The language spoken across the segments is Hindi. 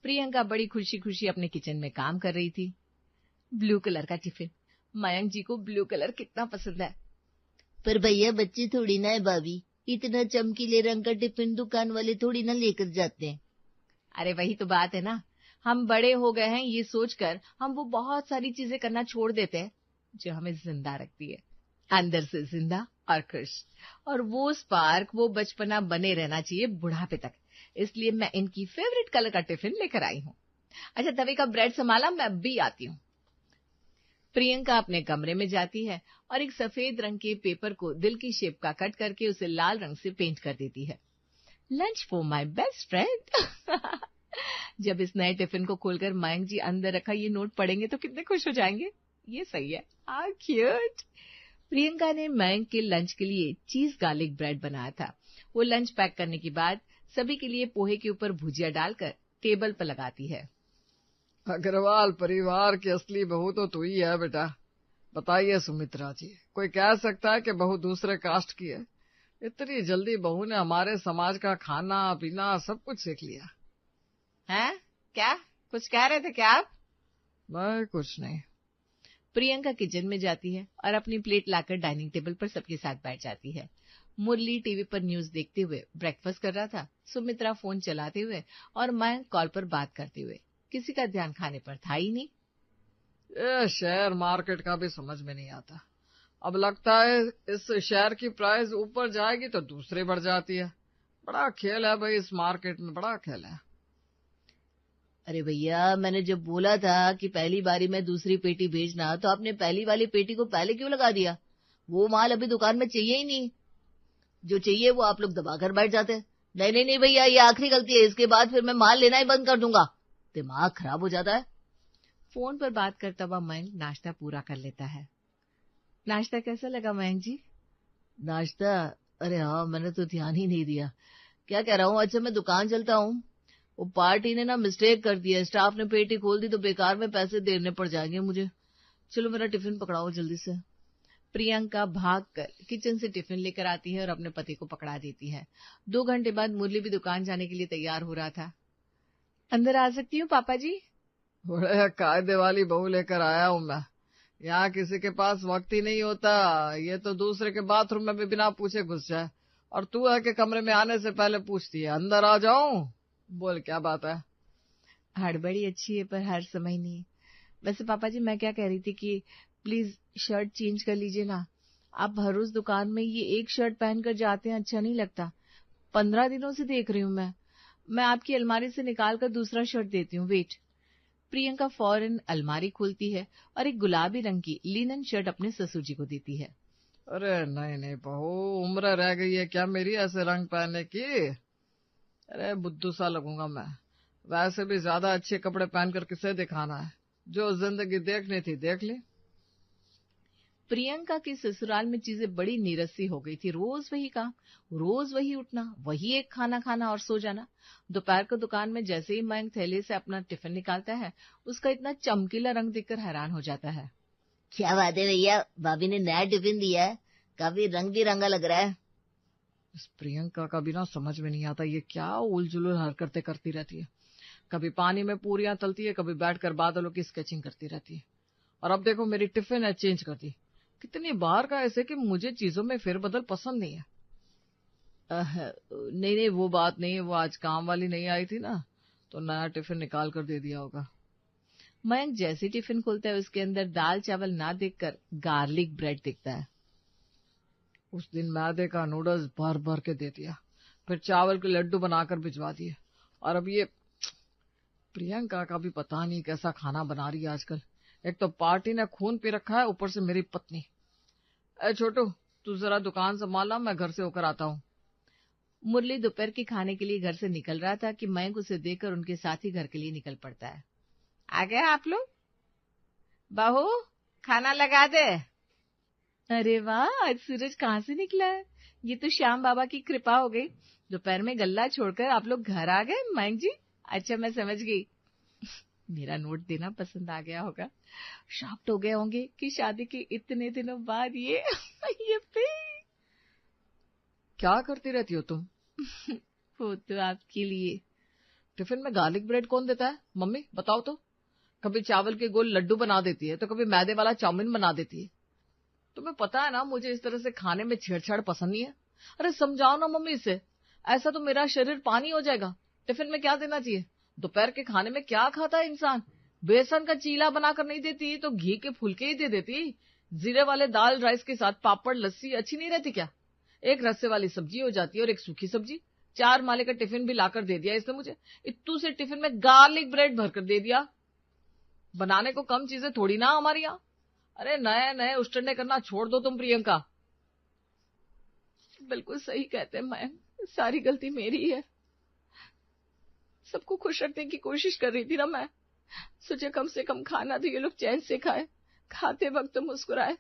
प्रियंका बड़ी खुशी खुशी अपने किचन में काम कर रही थी। ब्लू कलर का टिफिन, मयंक जी को ब्लू कलर कितना पसंद है। पर भैया बच्चे थोड़ी ना है भाभी, इतना चमकीले रंग का टिफिन दुकान वाले थोड़ी ना लेकर जाते हैं। अरे वही तो बात है ना, हम बड़े हो गए हैं ये सोचकर हम वो बहुत सारी चीजें करना छोड़ देते हैं जो हमें जिंदा रखती है, अंदर से जिंदा और खुश। और वो स्पार्क, वो बचपना बने रहना चाहिए बुढ़ापे तक। इसलिए मैं इनकी फेवरेट कलर का टिफिन लेकर आई हूँ। अच्छा, तवे का ब्रेड संभाला, मैं अब भी आती हूँ। प्रियंका अपने कमरे में जाती है और एक सफेद रंग के पेपर को दिल की शेप का कट करके उसे लाल रंग से पेंट कर देती है। Lunch for my best friend. जब इस नए टिफिन को खोलकर मयंक जी अंदर रखा ये नोट पढ़ेंगे तो कितने खुश हो जाएंगे। ये सही है, हाउ क्यूट। प्रियंका ने मयंक के लंच के लिए चीज गार्लिक ब्रेड बनाया था। वो लंच पैक करने के बाद सभी के लिए पोहे के ऊपर भुजिया डालकर टेबल पर लगाती है। अग्रवाल परिवार की असली बहू तो तू ही है बेटा। बताइए सुमित्रा जी, कोई कह सकता है कि बहू दूसरे कास्ट की है? इतनी जल्दी बहू ने हमारे समाज का खाना पीना सब कुछ सीख लिया। हैं? क्या कुछ कह रहे थे क्या आप? मैं कुछ नहीं। प्रियंका किचन में जाती है और अपनी प्लेट लाकर डाइनिंग टेबल पर सबके साथ बैठ जाती है। मुरली टीवी पर न्यूज देखते हुए ब्रेकफास्ट कर रहा था, सुमित्रा फोन चलाते हुए और मयंक कॉल पर बात करते हुए। किसी का ध्यान खाने पर था ही नहीं। ये शेयर मार्केट का भी समझ में नहीं आता। अब लगता है इस शेयर की प्राइस ऊपर जाएगी तो दूसरी बढ़ जाती है। बड़ा खेल है भाई, इस मार्केट में बड़ा खेल है। अरे भैया, मैंने जब बोला था कि पहली बारी में दूसरी पेटी भेजना, तो आपने पहली वाली पेटी को पहले क्यों लगा दिया? वो माल अभी दुकान में चाहिए ही नहीं। जो चाहिए वो आप लोग दबा कर बैठ जाते। नहीं नहीं नहीं भैया, ये आखिरी गलती है, इसके बाद फिर मैं माल लेना ही बंद कर दूंगा। दिमाग खराब हो जाता है। फोन पर बात करता हुआ मयंक नाश्ता पूरा कर लेता है। नाश्ता कैसा लगा मयंक जी? नाश्ता? अरे हाँ, मैंने तो ध्यान ही नहीं दिया। क्या कह रहा हूँ, अच्छा मैं दुकान चलता हूँ। वो पार्टी ने ना मिस्टेक कर दिया, स्टाफ ने पेटी खोल दी तो बेकार में पैसे देने पड़ जाएंगे मुझे। चलो मेरा टिफिन पकड़ाओ जल्दी से। प्रियंका भागकर किचन से टिफिन लेकर आती है और अपने पति को पकड़ा देती है। 2 घंटे बाद मुरली भी दुकान जाने के लिए तैयार हो रहा था। अंदर आ सकती हूँ पापा जी? बड़े कायदे वाली बहू लेकर आया हूँ मैं। यहाँ किसी के पास वक्त ही नहीं होता। ये तो दूसरे के बाथरूम में भी बिना पूछे घुस जाए, और तू है कि कमरे में आने से पहले पूछती है अंदर आ जाऊं। बोल क्या बात है? हड़बड़ी अच्छी है पर हर समय नहीं। वैसे पापा जी मैं क्या कह रही थी कि प्लीज शर्ट चेंज कर लीजिए ना। आप हर रोज दुकान में ये एक शर्ट पहनकर जाते हैं, अच्छा नहीं लगता। 15 दिनों से देख रही हूँ मैं आपकी अलमारी से निकाल कर दूसरा शर्ट देती हूँ, वेट। प्रियंका फौरन अलमारी खोलती है और एक गुलाबी रंग की लिनन शर्ट अपने ससुर जी को देती है। अरे नहीं नहीं बहू, उम्र रह गई है क्या मेरी ऐसे रंग पहनने की? अरे बुद्धू सा लगूंगा मैं। वैसे भी ज्यादा अच्छे कपड़े पहनकर किसे दिखाना है? जो जिंदगी देखनी थी देख ली। प्रियंका के ससुराल में चीजें बड़ी नीरस सी हो गई थी। रोज वही काम, रोज वही उठना, वही एक खाना खाना और सो जाना। दोपहर को दुकान में जैसे ही मयंक थैले से अपना टिफिन निकालता है, उसका इतना चमकीला रंग देखकर हैरान हो जाता है। क्या बात है भैया, भाभी ने नया टिफिन दिया है, काफी रंग बिरंगा लग रहा है। इस प्रियंका का भी ना समझ में नहीं आता, ये क्या उलझुल हरकतें करती रहती है। कभी पानी में पूरियां तलती है, कभी बैठकर बादलों की स्केचिंग करती रहती है। और अब देखो मेरी टिफिन है चेंज कर दी। कितनी बार का ऐसे कि मुझे चीजों में फेरबदल पसंद नहीं है। नहीं नहीं वो बात नहीं है, वो आज काम वाली नहीं आई थी ना, तो नया टिफिन निकाल कर दे दिया होगा। मयंक जैसे टिफिन खोलता है उसके अंदर दाल चावल ना देखकर गार्लिक ब्रेड दिखता है। उस दिन मैदे का नूडल्स भर भर के दे दिया, फिर चावल के लड्डू बनाकर भिजवा दिए। और अब ये प्रियंका का भी पता नहीं कैसा खाना बना रही है आजकल। एक तो पार्टी ने खून पी रखा है, ऊपर से मेरी पत्नी। ए छोटू, तू जरा दुकान संभालना, मैं घर से होकर आता हूँ। मुरली दोपहर के खाने के लिए घर से निकल रहा था कि मयंक उसे देखकर उनके साथ ही घर के लिए निकल पड़ता है। आ गए आप लोग? बहू खाना लगा दे। अरे वाह, आज सूरज कहाँ से निकला है? ये तो श्याम बाबा की कृपा हो गई। दोपहर में गल्ला छोड़कर आप लोग घर आ गए मयंक जी। अच्छा मैं समझ गई। मेरा नोट देना पसंद आ गया होगा। शॉक्ड हो गए होंगे कि शादी के इतने दिनों बाद ये पे क्या करती रहती हो तुम? वो तो आपके लिए। टिफिन में गार्लिक ब्रेड कौन देता है? मम्मी बताओ तो। कभी चावल के गोल लड्डू बना देती है तो कभी मैदे वाला चाउमीन बना देती है। तुम्हें पता है ना मुझे इस तरह से खाने में छेड़छाड़ पसंद नहीं है। अरे समझाओ ना मम्मी इसे, ऐसा तो मेरा शरीर पानी हो जाएगा। टिफिन में क्या देना चाहिए? दोपहर के खाने में क्या खाता है इंसान? बेसन का चीला बनाकर नहीं देती तो घी के फुलके ही दे देती। जीरे वाले दाल राइस के साथ पापड़ लस्सी अच्छी नहीं रहती क्या? एक रस्से वाली सब्जी हो जाती है और एक सूखी सब्जी। 4 माले का टिफिन भी लाकर दे दिया इसने मुझे। इत्तू से टिफिन में गार्लिक ब्रेड भरकर दे दिया। बनाने को कम चीजें थोड़ी ना हमारे यहाँ। अरे नए नए उष्टंडे करना छोड़ दो तुम प्रियंका। बिल्कुल सही कहते हैं मयंक, सारी गलती मेरी है। सबको खुश रखने की कोशिश कर रही थी ना मैं। सोचे कम से कम खाना तो ये लोग चैन से खाए, खाते वक्त तो मुस्कुराए,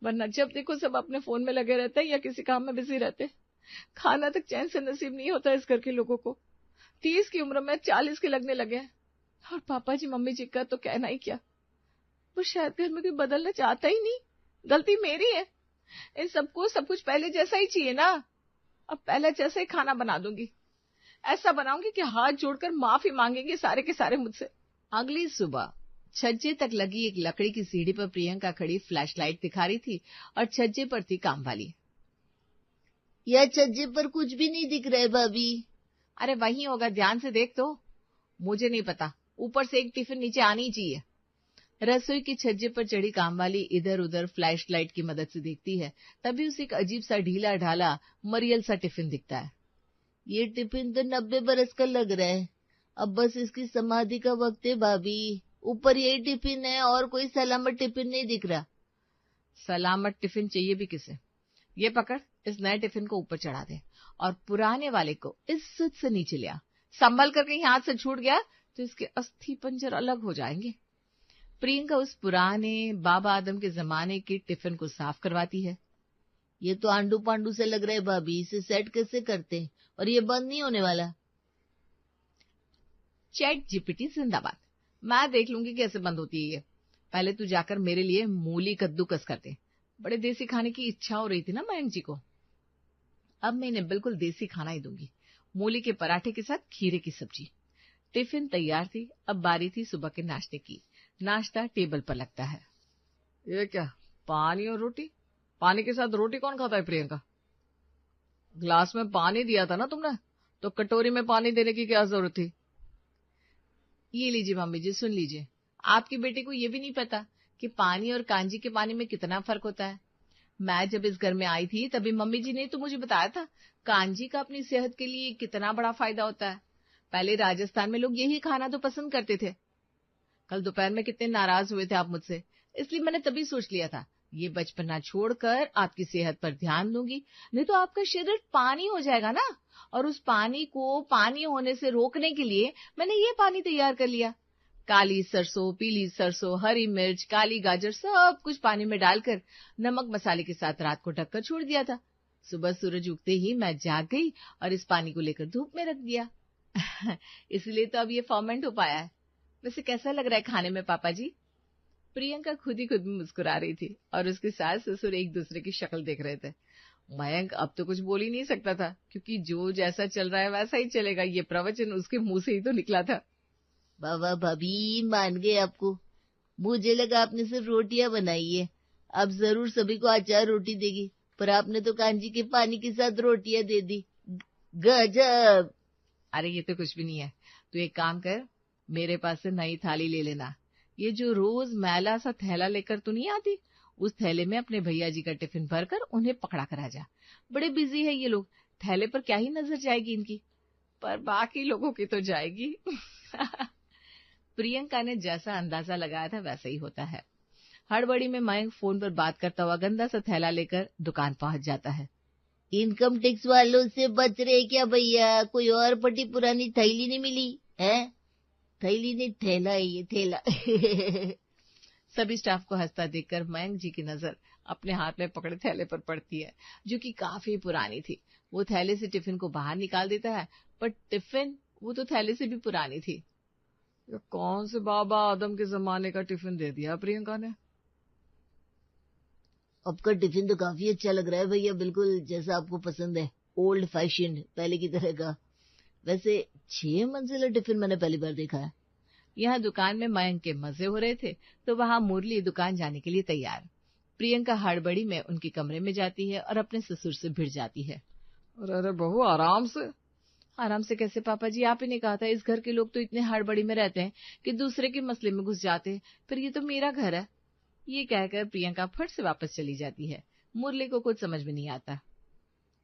वरना जब देखो सब अपने फोन में लगे रहते हैं या किसी काम में बिजी रहते। खाना तक चैन से नसीब नहीं होता इस घर के लोगों को। 30 की उम्र में 40 के लगने लगे हैं। और पापा जी मम्मी जी का तो कहना ही क्या, वो शायद घर में कोई बदलना चाहता ही नहीं। गलती मेरी है। इन सबको सब कुछ पहले जैसा ही चाहिए ना। अब पहले जैसा ही खाना बना दूंगी। ऐसा बनाऊंगी कि हाथ जोड़कर माफी मांगेंगे सारे के सारे मुझसे। अगली सुबह छज्जे तक लगी एक लकड़ी की सीढ़ी पर प्रियंका खड़ी फ्लैशलाइट दिखा रही थी और छज्जे पर थी कामवाली। यह छज्जे पर कुछ भी नहीं दिख रहा है भाभी। अरे वही होगा, ध्यान से देख तो। मुझे नहीं पता, ऊपर से एक टिफिन नीचे आनी चाहिए। रसोई की छज्जे पर चढ़ी कामवाली इधर उधर फ्लैशलाइट की मदद से देखती है। तभी उसे एक अजीब सा ढीला ढाला मरियल सा टिफिन दिखता है। ये टिफिन तो 90 बरस का लग रहा है। अब बस इसकी समाधि का वक्त है भाभी। ऊपर यही टिफिन है और कोई सलामत टिफिन नहीं दिख रहा। सलामत टिफिन चाहिए भी किसे? ये पकड़, इस नए टिफिन को ऊपर चढ़ा दे और पुराने वाले को इज्जत से नीचे ले आ। संभल कर कहीं हाथ से छूट गया तो इसके अस्थि पंजर अलग हो जाएंगे। प्रियंका उस पुराने बाबा आदम के जमाने के टिफिन को साफ करवाती है। ये तो आंडू पांडू से लग रहा है भाभी। इसे सेट कैसे करते हैं? और ये बंद नहीं होने वाला। चैट जीपीटी जिंदाबाद। मैं देख लूंगी कैसे बंद होती है ये। पहले तू जाकर मेरे लिए मूली कद्दूकस कर दे। बड़े देसी खाने की इच्छा हो रही थी ना मयंक जी को। अब मैं इन्हें बिल्कुल देसी खाना ही दूंगी, मूली के पराठे के साथ खीरे की सब्जी। टिफिन तैयार थी। अब बारी थी सुबह के नाश्ते की। नाश्ता टेबल पर लगता है। ये क्या, पानी और रोटी? पानी के साथ रोटी कौन खाता है प्रियंका? ग्लास में पानी दिया था ना तुमने, तो कटोरी में पानी देने की क्या जरूरत थी? ये लीजिए मम्मी जी, सुन लीजिए। आपकी बेटी को ये भी नहीं पता कि पानी और कांजी के पानी में कितना फर्क होता है। मैं जब इस घर में आई थी तभी मम्मी जी ने तो मुझे बताया था कांजी का अपनी सेहत के लिए कितना बड़ा फायदा होता है। पहले राजस्थान में लोग यही खाना तो पसंद करते थे। कल दोपहर में कितने नाराज हुए थे आप मुझसे, इसलिए मैंने तभी सोच लिया था ये बचपना छोड़कर आपकी सेहत पर ध्यान दूंगी, नहीं तो आपका शरीर पानी हो जाएगा ना। और उस पानी को पानी होने से रोकने के लिए मैंने ये पानी तैयार कर लिया। काली सरसों, पीली सरसों, हरी मिर्च, काली गाजर सब कुछ पानी में डालकर नमक मसाले के साथ रात को ढककर छोड़ दिया था। सुबह सूरज उगते ही मैं जाग गई और इस पानी को लेकर धूप में रख दिया। इसलिए तो अब ये फर्मेंट हो पाया है। वैसे कैसा लग रहा है खाने में पापा जी? प्रियंका खुद ही खुद में मुस्कुरा रही थी और उसके सास ससुर एक दूसरे की शक्ल देख रहे थे। मयंक अब तो कुछ बोल ही नहीं सकता था, क्योंकि जो जैसा चल रहा है वैसा ही चलेगा। ये प्रवचन उसके मुंह से ही तो निकला था। बाबा भाभी मान गए आपको। मुझे लगा आपने सिर्फ रोटियां बनाई है। अब जरूर सभी को अचार रोटी देगी, पर आपने तो कांजी के पानी के साथ रोटियां दे दी। गजब। अरे ये तो कुछ भी नहीं है। तू एक काम कर, मेरे पास से नई थाली ले लेना। ये जो रोज मैला सा थैला लेकर तू नहीं आती, उस थैले में अपने भैया जी का टिफिन भरकर उन्हें पकड़ा कर आ जा। बड़े बिजी है ये लोग, थैले पर क्या ही नजर जाएगी इनकी, पर बाकी लोगों की तो जाएगी। प्रियंका ने जैसा अंदाजा लगाया था वैसा ही होता है। हड़बड़ी में मयंक फोन पर बात करता हुआ गंदा सा थैला लेकर दुकान पहुंच जाता है। इनकम टैक्स वालों से बच रहे क्या भैया? कोई और पटी पुरानी थैली नहीं मिली है? थैली नहीं, थैला है ये, थैला। सभी स्टाफ को हंसता देखकर मयंक जी की नजर अपने हाथ में पकड़े थैले पर पड़ती है, जो कि काफी पुरानी थी। वो थैले से टिफिन को बाहर निकाल देता है, पर टिफिन वो तो थैले से भी पुरानी थी। ये कौन से बाबा आदम के जमाने का टिफिन दे दिया प्रियंका ने? आपका टिफिन तो काफी अच्छा लग रहा है भैया, बिल्कुल जैसा आपको पसंद है। ओल्ड फैशन, पहले की तरह का। वैसे 6 मंजिला टिफिन मैंने पहली बार देखा है। यहाँ दुकान में मयंक के मजे हो रहे थे तो वहां मुरली दुकान जाने के लिए तैयार। प्रियंका हड़बड़ी में उनके कमरे में जाती है और अपने ससुर से भिड़ जाती है। अरे अरे बहू, आराम से। आराम से कैसे पापा जी, आप ही ने कहा था इस घर के लोग तो इतने हड़बड़ी में रहते हैं कि दूसरे के मसले में घुस जाते हैं, फिर ये तो मेरा घर है। ये कहकर प्रियंका फट से वापस चली जाती है। मुरली को कुछ समझ में नहीं आता।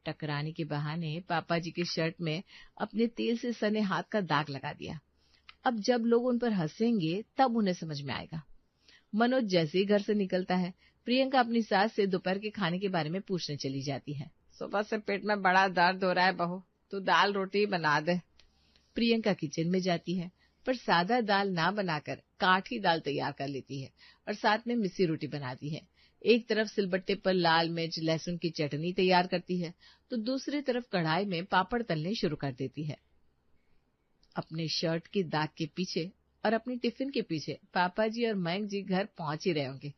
टकराने के बहाने पापा जी की शर्ट में अपने तेल से सने हाथ का दाग लगा दिया। अब जब लोग उन पर हंसेंगे तब उन्हें समझ में आएगा। मनोज जैसे ही घर से निकलता है, प्रियंका अपनी सास से दोपहर के खाने के बारे में पूछने चली जाती है। सुबह से पेट में बड़ा दर्द हो रहा है बहू, तू दाल रोटी बना दे। प्रियंका किचन में जाती है, पर सादा दाल ना बनाकर काठी दाल तैयार कर लेती है और साथ में मिस्सी रोटी बनाती है। एक तरफ सिलबट्टे पर लाल मिर्च लहसुन की चटनी तैयार करती है तो दूसरी तरफ कढ़ाई में पापड़ तलने शुरू कर देती है। अपने शर्ट के दाग के पीछे और अपनी टिफिन के पीछे पापा जी और मयंक जी घर पहुंच ही रहे होंगे।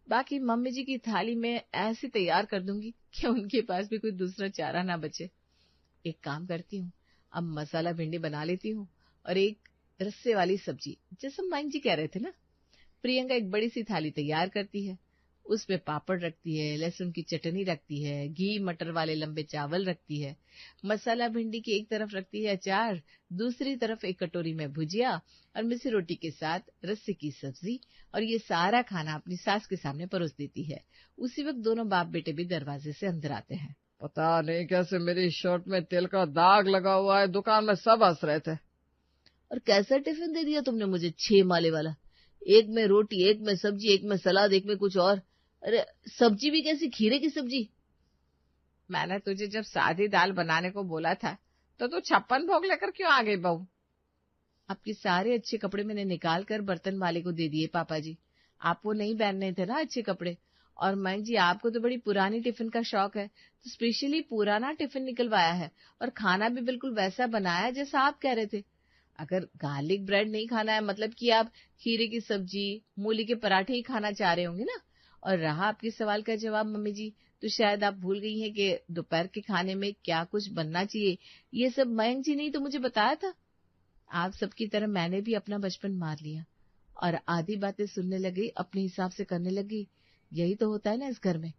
बाकी मम्मी जी की थाली में ऐसे तैयार कर दूंगी कि उनके पास भी कोई दूसरा चारा ना बचे। एक काम करती हूँ, अब मसाला भिंडी बना लेती हूँ और एक रस्से वाली सब्जी, जैसे मयंक जी कह रहे थे ना। प्रियंका एक बड़ी सी थाली तैयार करती है, उसमें पापड़ रखती है, लहसुन की चटनी रखती है, घी मटर वाले लंबे चावल रखती है, मसाला भिंडी की एक तरफ रखती है अचार, दूसरी तरफ एक कटोरी में भुजिया और मिस्सी रोटी के साथ रस्से की सब्जी, और ये सारा खाना अपनी सास के सामने परोस देती है। उसी वक्त दोनों बाप बेटे भी दरवाजे से अंदर आते हैं। पता नहीं कैसे मेरी शर्ट में तेल का दाग लगा हुआ है, दुकान में सब हंस रहे थे। और कैसा टिफिन दे दिया तुमने मुझे, 6 माले वाला? एक में रोटी, एक में सब्जी, एक में सलाद, एक में कुछ और। अरे सब्जी भी कैसी, खीरे की सब्जी? मैंने तुझे जब सादी दाल बनाने को बोला था तो तू 56 भोग लेकर क्यों आ गई बहू? आपके सारे अच्छे कपड़े मैंने निकाल कर बर्तन वाले को दे दिए पापा जी। आपको नहीं पहनने थे ना अच्छे कपड़े। और मयंक जी, आपको तो बड़ी पुरानी टिफिन का शौक है, तो स्पेशली पुराना टिफिन निकलवाया है और खाना भी बिल्कुल वैसा बनाया जैसा आप कह रहे थे। अगर गार्लिक ब्रेड नहीं खाना है, मतलब कि आप खीरे की सब्जी, मूली के पराठे ही खाना चाह रहे होंगे ना। और रहा आपके सवाल का जवाब मम्मी जी, तो शायद आप भूल गई हैं कि दोपहर के खाने में क्या कुछ बनना चाहिए, ये सब मयंक जी ने ही तो मुझे बताया था। आप सबकी तरह मैंने भी अपना बचपन मार लिया और आधी बातें सुनने लगी, अपने हिसाब से करने लगी। यही तो होता है ना इस घर में।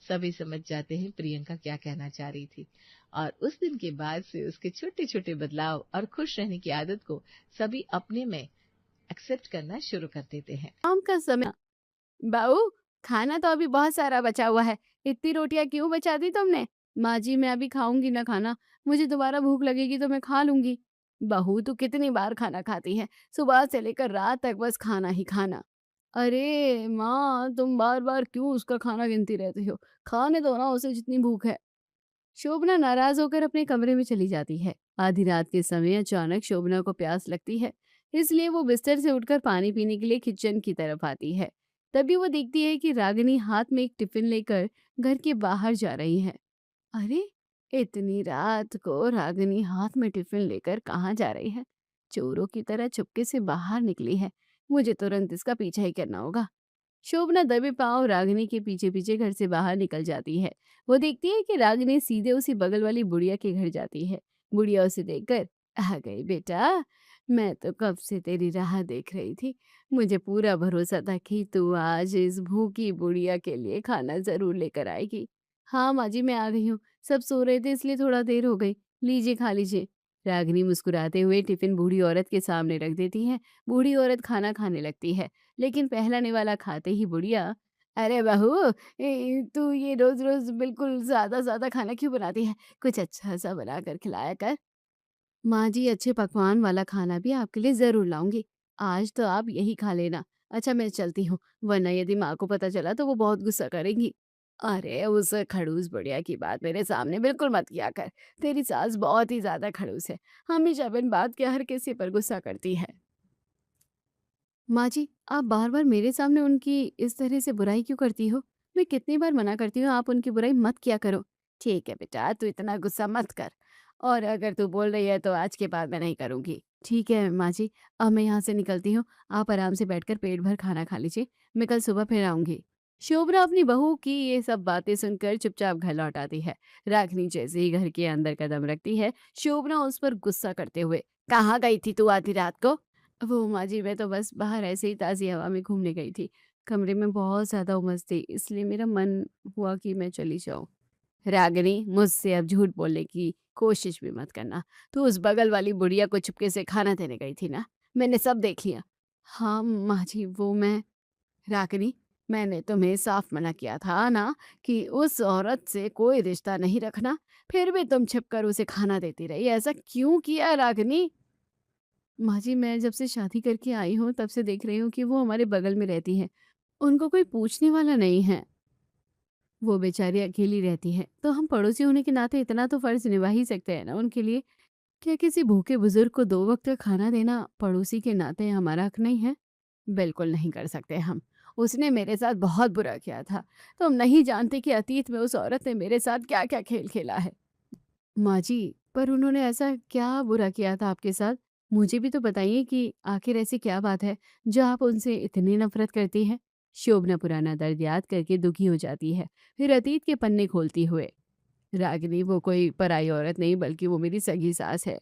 सभी समझ जाते हैं प्रियंका क्या कहना चाह रही थी, और उस दिन के बाद से उसके छोटे छोटे बदलाव और खुश रहने की आदत को सभी अपने में एक्सेप्ट करना शुरू कर देते हैं। शाम का समय। बहू, खाना तो अभी बहुत सारा बचा हुआ है, इतनी रोटियां क्यों बचा दी तुमने? माँ जी, मैं अभी खाऊंगी ना खाना, मुझे दोबारा भूख लगेगी तो मैं खा लूंगी। बहू, तू कितनी बार खाना खाती है, सुबह से लेकर रात तक बस खाना ही खाना। अरे माँ, तुम बार बार क्यों उसका खाना गिनती रहती हो, खाने दो ना उसे जितनी भूख है। शोभना नाराज होकर अपने कमरे में चली जाती है। आधी रात के समय अचानक शोभना को प्यास लगती है, इसलिए वो बिस्तर से उठकर पानी पीने के लिए किचन की तरफ आती है। तभी वो देखती है कि रागिनी हाथ में एक टिफिन लेकर घर के बाहर जा रही है। अरे, इतनी रात को रागिनी हाथ में टिफिन लेकर कहाँ जा रही है? चोरों की तरह चुपके से बाहर निकली है, मुझे तुरंत इसका पीछा ही करना होगा। शोभना दबे पांव रागिनी के पीछे पीछे घर से बाहर निकल जाती है। वो देखती है कि रागिनी सीधे उसी बगल वाली बुढ़िया के घर जाती है। बुढ़िया उसे देखकर, आ गई बेटा, मैं तो कब से तेरी राह देख रही थी। मुझे पूरा भरोसा था कि तू आज इस भूखी बुढ़िया के लिए खाना जरूर लेकर आएगी। हाँ माँ जी, मैं आ गई हूँ, सब सो रहे थे इसलिए थोड़ा देर हो गई, लीजिए खा लीजिए। रागिनी मुस्कुराते हुए टिफिन बूढ़ी औरत के सामने रख देती है। बूढ़ी औरत खाना खाने लगती है, लेकिन पहला निवाला खाते ही बुढ़िया, अरे बहू, तू ये रोज रोज बिल्कुल ज्यादा ज्यादा खाना क्यों बनाती है, कुछ अच्छा सा बना कर खिलाया कर। माँ जी, अच्छे पकवान वाला खाना भी आपके लिए जरूर लाऊंगी, आज तो आप यही खा लेना। अच्छा मैं चलती हूँ, वरना यदि माँ को पता चला तो वो बहुत गुस्सा करेंगी। अरे उस खड़ूस बुढ़िया की बात मेरे सामने बिल्कुल मत किया कर, तेरी सास बहुत ही ज्यादा खड़ूस है, हमेशा बिन बात के हर किसी पर गुस्सा करती है। माँ जी, आप बार-बार मेरे सामने उनकी इस तरह से बुराई क्यों करती हो? मैं कितनी बार मना करती हूँ आप उनकी बुराई मत किया करो। ठीक है बेटा, तू इतना गुस्सा मत कर, और अगर तू बोल रही है तो आज के बाद मैं नहीं करूँगी। ठीक है माँ जी, अब मैं यहाँ से निकलती हूँ, आप आराम से बैठकर पेट भर खाना खा लीजिए, मैं कल सुबह फिर आऊँगी। शोभना अपनी बहू की ये सब बातें सुनकर चुपचाप घर लौट आती है। रागिनी जैसे ही घर के अंदर कदम रखती है, शोभना उस पर गुस्सा करते हुए, कहाँ गई थी तू आधी रात को? वो माँ जी, मैं तो बस बाहर ऐसे ही ताज़ी हवा में घूमने गई थी। कमरे में बहुत ज़्यादा उमस थी, इसलिए मेरा मन हुआ कि मैं चली जाऊँ। रागिनी, मुझसे अब झूठ बोलने की कोशिश भी मत करना। तू उस बगल वाली बुढ़िया को चुपके से खाना देने गई थी ना? मैंने सब देख लिया। हाँ माँ जी, वो मैं। रागिनी, मैंने तुम्हें साफ मना किया था ना कि उस औरत से कोई रिश्ता नहीं रखना, फिर भी तुम छिपकर उसे खाना देती रही। ऐसा क्यों किया रागिनी? माँ जी, मैं जब से शादी करके आई हूँ तब से देख रही हूँ कि वो हमारे बगल में रहती है। उनको कोई पूछने वाला नहीं है। वो बेचारी अकेली रहती है, तो हम पड़ोसी होने के नाते इतना तो फर्ज निभा ही सकते हैं ना उनके लिए। क्या किसी भूखे बुजुर्ग को 2 वक्त का खाना देना पड़ोसी के नाते हमारा हक नहीं है? बिल्कुल नहीं कर सकते हम। उसने मेरे साथ बहुत बुरा किया था। तुम नहीं जानते कि अतीत में उस औरत ने मेरे साथ क्या-क्या खेल खेला है। माँ जी, पर उन्होंने ऐसा क्या बुरा किया था आपके साथ? मुझे भी तो बताइए कि आखिर ऐसी क्या बात है जो आप उनसे इतनी नफ़रत करती हैं? शोभना पुराना दर्द याद करके दुखी हो जाती है, फिर अतीत के पन्ने खोलती हुए। रागिनी, वो कोई पराई औरत नहीं बल्कि वो मेरी सगी सास है।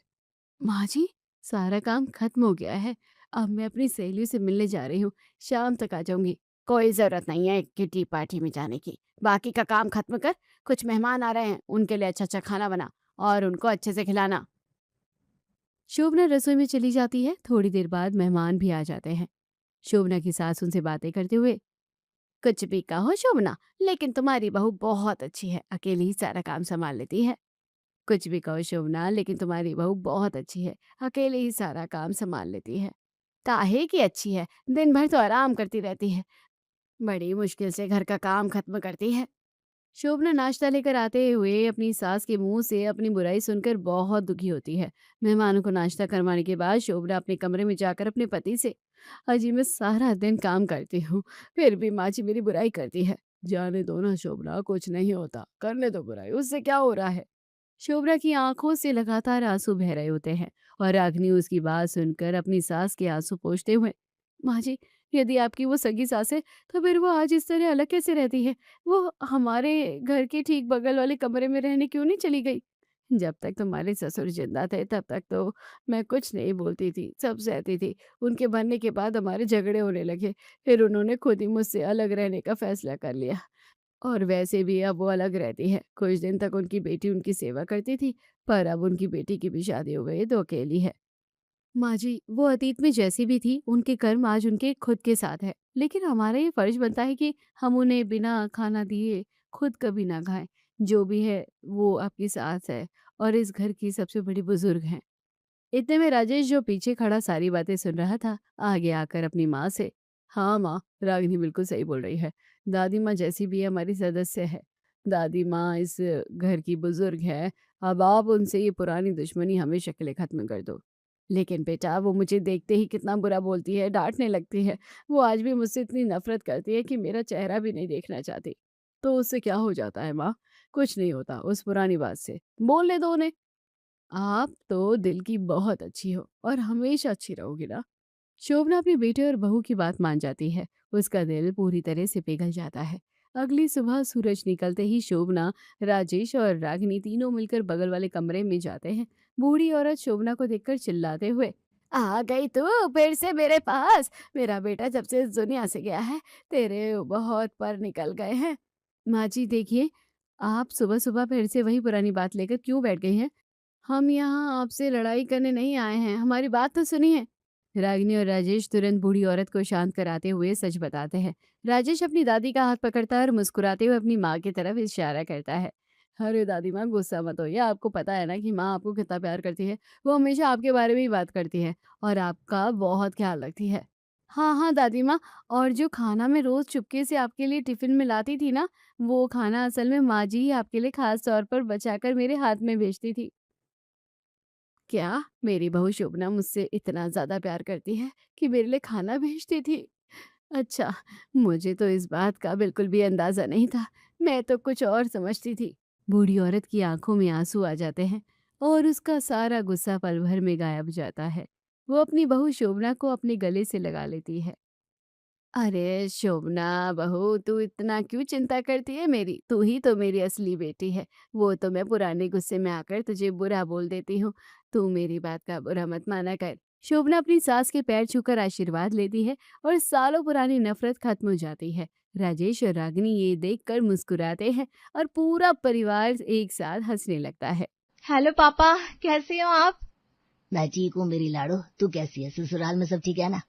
माँ जी, सारा काम खत्म हो गया है। अब मैं अपनी सहेलियों से मिलने जा रही हूँ। शाम तक आ जाऊंगी। कोई जरूरत नहीं है किटी पार्टी में जाने की। बाकी का काम खत्म कर। कुछ मेहमान आ रहे हैं, उनके लिए अच्छा अच्छा खाना बना और उनको अच्छे से खिलाना। शोभना रसोई में चली जाती है। थोड़ी देर बाद मेहमान भी आ जाते हैं। शोभना की सास उनसे बातें करते हुए, कुछ भी कहो शोभना, लेकिन तुम्हारी बहू बहुत अच्छी है, अकेली ही सारा काम संभाल लेती है। कुछ भी कहो शोभना, लेकिन तुम्हारी बहू बहुत अच्छी है, अकेले ही सारा काम संभाल लेती है। काहे की अच्छी है, दिन भर तो आराम करती रहती है, बड़ी मुश्किल से घर का काम खत्म करती है। शोभना नाश्ता लेकर आते हुए अपनी सास के मुंह से अपनी बुराई सुनकर बहुत दुखी होती है। मेहमानों को नाश्ता करवाने के बाद शोभना अपने कमरे में जाकर अपने पति से, अजी मैं सारा दिन काम करती हूँ, फिर भी माँ जी मेरी बुराई करती है। जाने दो ना शोभना, कुछ नहीं होता, करने दो बुराई, उससे क्या हो रहा है? शोभना की आंखों से लगातार आंसू बह रहे होते हैं और रागिनी उसकी बात सुनकर अपनी सास के आंसू पोंछते हुए, माँ जी, यदि आपकी वो सगी सास है तो फिर वो आज इस तरह अलग कैसे रहती है? वो हमारे घर के ठीक बगल वाले कमरे में रहने क्यों नहीं चली गई? जब तक तुम्हारे ससुर जिंदा थे तब तक तो मैं कुछ नहीं बोलती थी, सब सहती थी। उनके मरने के बाद हमारे झगड़े होने लगे, फिर उन्होंने खुद ही मुझसे अलग रहने का फैसला कर लिया। और वैसे भी अब वो अलग रहती है। कुछ दिन तक उनकी बेटी उनकी सेवा करती थी, पर अब उनकी बेटी की भी शादी हो गई तो अकेली है। माँ जी, वो अतीत में जैसी भी थी, उनके कर्म आज उनके खुद के साथ है। लेकिन हमारा ये फर्ज बनता है कि हम उन्हें बिना खाना दिए खुद कभी ना खाएं। जो भी है, वो आपकी सास है और इस घर की सबसे बड़ी बुजुर्ग हैं। इतने में राजेश, जो पीछे खड़ा सारी बातें सुन रहा था, आगे आकर अपनी माँ से, हाँ माँ, रागिनी बिल्कुल सही बोल रही है। दादी माँ जैसी भी है हमारी सदस्य है। दादी माँ इस घर की बुजुर्ग है। अब आप उनसे ये पुरानी दुश्मनी हमेशा के लिए खत्म कर दो। लेकिन बेटा, वो मुझे देखते ही कितना बुरा बोलती है, डांटने लगती है। वो आज भी मुझसे इतनी नफरत करती है कि मेरा चेहरा भी नहीं देखना चाहती। तो उससे क्या हो जाता है माँ? कुछ नहीं होता उस पुरानी बात से। बोलने दो उन्हें। आप तो दिल की बहुत अच्छी हो और हमेशा अच्छी रहोगी ना। शोभना अपने बेटे और बहू की बात मान जाती है। उसका दिल पूरी तरह से पिघल जाता है। अगली सुबह सूरज निकलते ही शोभना, राजेश और रागिनी तीनों मिलकर बगल वाले कमरे में जाते हैं। बूढ़ी औरत शोभना को देखकर चिल्लाते हुए, आ गई तू फिर से मेरे पास? मेरा बेटा जब से इस दुनिया से गया है, तेरे बहुत पर निकल गए हैं। माँ जी देखिए, आप सुबह सुबह फिर से वही पुरानी बात लेकर क्यों बैठ गई हैं? हम यहाँ आपसे लड़ाई करने नहीं आए हैं, हमारी बात तो सुनिए। रागिनी और राजेश तुरंत बूढ़ी औरत को शांत कराते हुए सच बताते हैं। राजेश अपनी दादी का हाथ पकड़ता है और मुस्कुराते हुए अपनी माँ की तरफ इशारा करता है। अरे दादी माँ, गुस्सा मत होइए, आपको पता है ना कि माँ आपको कितना प्यार करती है। वो हमेशा आपके बारे में ही बात करती है और आपका बहुत ख्याल रखती है। हाँ हाँ दादी माँ, और जो खाना मैं रोज चुपके से आपके लिए टिफिन में लाती थी ना, वो खाना असल में माँ जी ही आपके लिए खास तौर पर बचाकर मेरे हाथ में भेजती थी। क्या मेरी बहू शोभना मुझसे इतना ज्यादा प्यार करती है कि मेरे लिए खाना भेजती थी? अच्छा, मुझे तो इस बात का बिल्कुल भी अंदाजा नहीं था। मैं तो कुछ और समझती थी। बूढ़ी औरत की आंखों में आंसू आ जाते हैं और उसका सारा गुस्सा पल भर में गायब हो जाता है। वो अपनी बहू शोभना को अपने गले से लगा लेती है। अरे शोभना बहू, तू इतना क्यों चिंता करती है मेरी? तू ही तो मेरी असली बेटी है। वो तो मैं पुराने गुस्से में आकर तुझे बुरा बोल देती हूँ। तू मेरी बात का बुरा मत माना कर। शोभना अपनी सास के पैर छूकर आशीर्वाद लेती है और सालों पुरानी नफरत खत्म हो जाती है। राजेश और रागिनी ये देखकर मुस्कुराते हैं और पूरा परिवार एक साथ हंसने लगता है। हेलो पापा, कैसे हो आप? मैं ठीक हूँ मेरी लाडो, तू कैसी है? ससुराल में सब ठीक है ना?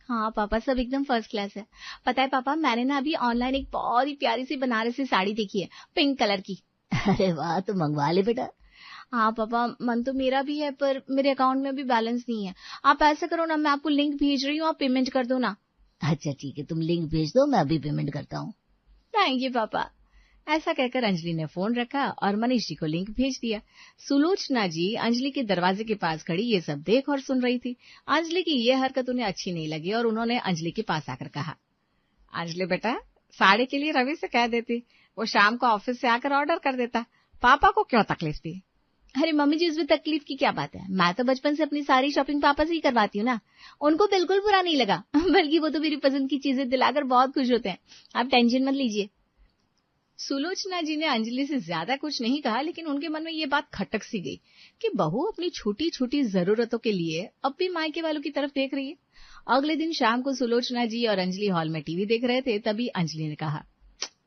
हाँ पापा, सब एकदम फर्स्ट क्लास है। पता है पापा, मैंने ना अभी ऑनलाइन एक बहुत ही प्यारी सी बनारसी साड़ी देखी है, पिंक कलर की। अरे वाह, तो मंगवा ले बेटा। हाँ पापा, मन तो मेरा भी है पर मेरे अकाउंट में भी बैलेंस नहीं है। आप ऐसा करो ना, मैं आपको लिंक भेज रही हूँ, आप पेमेंट कर दो ना। अच्छा ठीक है, तुम लिंक भेज दो, मैं अभी पेमेंट करता हूँ। थैंक यू पापा। ऐसा कहकर अंजलि ने फोन रखा और मनीष जी को लिंक भेज दिया। सुलोचना जी अंजलि के दरवाजे के पास खड़ी ये सब देख और सुन रही थी। अंजलि की ये हरकत उन्हें अच्छी नहीं लगी और उन्होंने अंजलि के पास आकर कहा, अंजलि बेटा, साड़ी के लिए रवि से कह देती, वो शाम को ऑफिस से आकर ऑर्डर कर देता। पापा को क्यों तकलीफ दी? अरे मम्मी जी, उसमें तकलीफ की क्या बात है? मैं तो बचपन से अपनी सारी शॉपिंग पापा से ही करवाती हूँ ना। उनको बिल्कुल बुरा नहीं लगा, बल्कि वो तो मेरी पसंद की चीजें दिलाकर बहुत खुश होते हैं। आप टेंशन मत लीजिए। सुलोचना जी ने अंजलि से ज्यादा कुछ नहीं कहा, लेकिन उनके मन में ये बात खटक सी गई कि बहू अपनी छोटी छोटी जरूरतों के लिए अब भी मायके वालों की तरफ देख रही है। अगले दिन शाम को सुलोचना जी और अंजलि हॉल में टीवी देख रहे थे, तभी अंजलि ने कहा,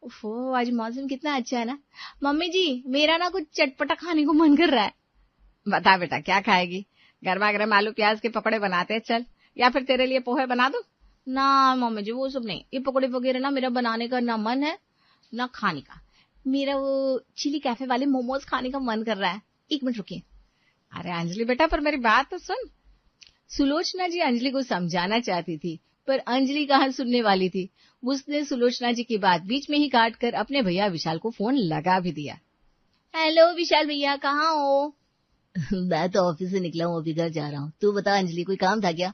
ओफो, आज मौसम कितना अच्छा है ना। मम्मी जी, मेरा ना कुछ चटपटा खाने को मन कर रहा है। बता बेटा, क्या खाएगी? गर्मा गर्म आलू प्याज के पकौड़े बनाते हैं, चल, या फिर तेरे लिए पोहे बना दूं? ना मम्मी जी, वो सब नहीं। ये पकौड़े वगैरह ना मेरा बनाने का ना मन है ना खाने का। मेरा वो चिली कैफे वाले मोमोज खाने का मन कर रहा है। एक मिनट रुकिए। अरे अंजलि बेटा, पर मेरी बात तो सुन। सुलोचना जी अंजलि को समझाना चाहती थी, पर अंजलि कहाँ सुनने वाली थी। उसने सुलोचना जी की बात बीच में ही काट कर अपने भैया विशाल को फोन लगा भी दिया। हेलो विशाल भैया, कहाँ हो? मैं तो ऑफिस से निकला हूँ, अभी घर जा रहा हूँ। तू बता अंजलि, कोई काम था क्या?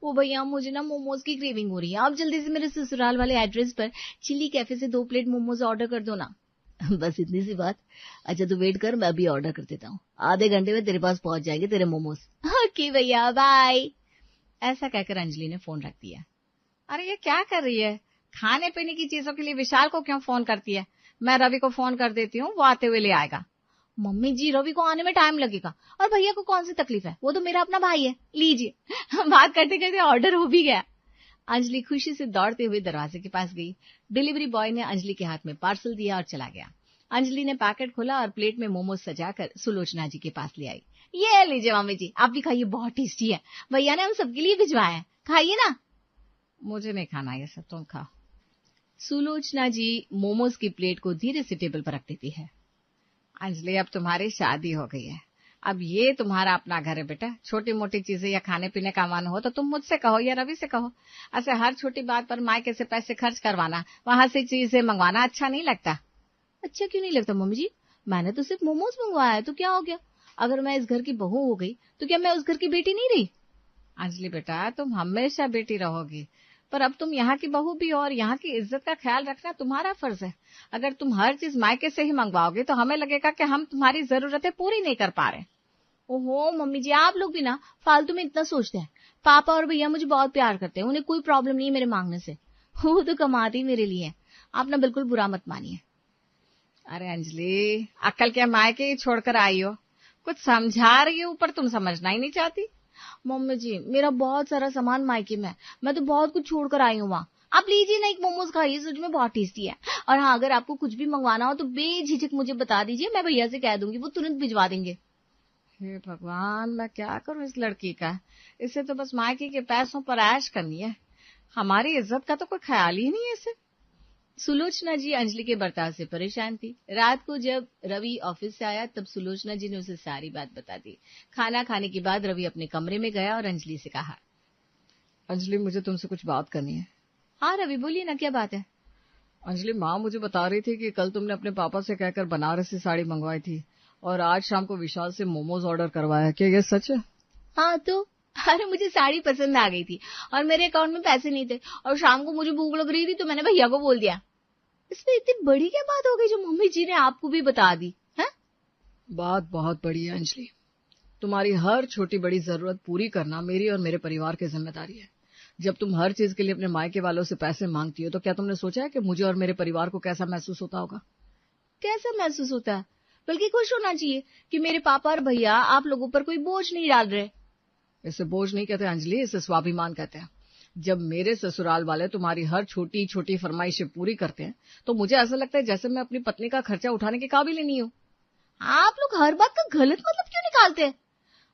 वो भैया, मुझे ना मोमोज की क्रेविंग हो रही है। आप जल्दी से मेरे ससुराल वाले एड्रेस पर चिली कैफे से 2 प्लेट मोमोज ऑर्डर कर दो ना। बस इतनी सी बात? अच्छा तू वेट कर, मैं अभी ऑर्डर कर देता हूँ। आधे घंटे में तेरे पास पहुंच जाएंगे तेरे मोमोज। ओके भैया, बाय। ऐसा कहकर अंजलि ने फोन रख दिया। अरे ये क्या कर रही है? खाने पीने की चीजों के लिए विशाल को क्यों फोन करती है? मैं रवि को फोन कर देती हूँ, वो आते हुए ले आएगा। मम्मी जी, रवि को आने में टाइम लगेगा और भैया को कौन सी तकलीफ है? वो तो मेरा अपना भाई है। लीजिए। बात करते करते ऑर्डर हो भी गया। अंजलि खुशी से दौड़ते हुए दरवाजे के पास गई। डिलीवरी बॉय ने अंजलि के हाथ में पार्सल दिया और चला गया। अंजलि ने पैकेट खोला और प्लेट में मोमोज सजाकर सुलोचना जी के पास ले आई। ये लीजिए मम्मी जी, आप भी खाइए, बहुत टेस्टी है। भैया ने हम सबके लिए भिजवाया है, खाइए ना। मुझे नहीं खाना ये सब, तुम खाओ। सुलोचना जी मोमोज की प्लेट को धीरे से टेबल पर रख देती है। अंजलि, अब तुम्हारी शादी हो गई है, अब ये तुम्हारा अपना घर है बेटा। छोटी मोटी चीजें या खाने पीने का मन हो तो तुम मुझसे कहो या रवि से कहो। ऐसे हर छोटी बात पर मायके से पैसे खर्च करवाना, वहां से चीजें मंगवाना अच्छा नहीं लगता। अच्छा क्यों नहीं लगता मम्मी जी? मैंने तो सिर्फ मोमोज मंगवाया है, तो क्या हो गया? अगर मैं इस घर की बहू हो गई तो क्या मैं उस घर की बेटी नहीं रही? अंजलि बेटा, तुम हमेशा बेटी रहोगी, पर अब तुम यहाँ की बहू भी हो और यहाँ की इज्जत का ख्याल रखना तुम्हारा फर्ज है। अगर तुम हर चीज मायके से ही मंगवाओगे तो हमें लगेगा कि हम तुम्हारी जरूरतें पूरी नहीं कर पा रहे। ओहो मम्मी जी, आप लोग भी ना फालतू में इतना सोचते हैं। पापा और भैया मुझे बहुत प्यार करते हैं, उन्हें कोई प्रॉब्लम नहीं है मेरे मांगने से। वो तो कमाते ही मेरे लिए है। आप ना बिल्कुल बुरा मत मानिए। अरे अंजलि, अक्ल क्या मायके ही छोड़कर आई हो? कुछ समझा रही हो, ऊपर तुम समझना ही नहीं चाहती। मम्मी जी, मेरा बहुत सारा सामान मायके में है, मैं तो बहुत कुछ छोड़कर आई हूँ वहाँ। आप लीजिए ना, एक मोमोज खाइए, सच में बहुत टेस्टी है। और हाँ, अगर आपको कुछ भी मंगवाना हो तो बेझिझक मुझे बता दीजिए, मैं भैया से कह दूंगी, वो तुरंत भिजवा देंगे। हे भगवान, मैं क्या करूं इस लड़की का? इसे तो बस मायके के पैसों पर ऐश करनी है, हमारी इज्जत का तो कोई ख्याल ही नहीं है इसे। सुलोचना जी अंजलि के बर्ताव से परेशान थी। रात को जब रवि ऑफिस से आया तब सुलोचना जी ने उसे सारी बात बता दी। खाना खाने के बाद रवि अपने कमरे में गया और अंजलि से कहा, अंजलि, मुझे तुमसे कुछ बात करनी है। हाँ रवि, बोलिए ना, क्या बात है? अंजलि, माँ मुझे बता रही थी कि कल तुमने अपने पापा से कहकर बनारसी साड़ी मंगवाई थी और आज शाम को विशाल से मोमोज ऑर्डर करवाया, क्या ये सच है? हाँ तो, अरे मुझे साड़ी पसंद आ गई थी और मेरे अकाउंट में पैसे नहीं थे और शाम को मुझे भूख लग रही थी तो मैंने भैया को बोल दिया। इसमें इतनी बड़ी क्या बात हो गई जो मम्मी जी ने आपको भी बता दी है? बात बहुत बड़ी है अंजलि, तुम्हारी हर छोटी बड़ी जरूरत पूरी करना मेरी और मेरे परिवार की जिम्मेदारी है। जब तुम हर चीज के लिए अपने मायके वालों से पैसे मांगती हो तो क्या तुमने सोचा है कि मुझे और मेरे परिवार को कैसा महसूस होता होगा? कैसा महसूस होता है? बल्कि खुश होना चाहिए कि मेरे पापा और भैया आप लोगों पर कोई बोझ नहीं डाल रहे। इसे बोझ नहीं कहते अंजलि, इसे स्वाभिमान कहते हैं। जब मेरे ससुराल वाले तुम्हारी हर छोटी छोटी फरमाइशें पूरी करते हैं तो मुझे ऐसा लगता है जैसे मैं अपनी पत्नी का खर्चा उठाने के काबिल ही नहीं हूँ। आप लोग हर बात का गलत मतलब क्यों निकालते हैं?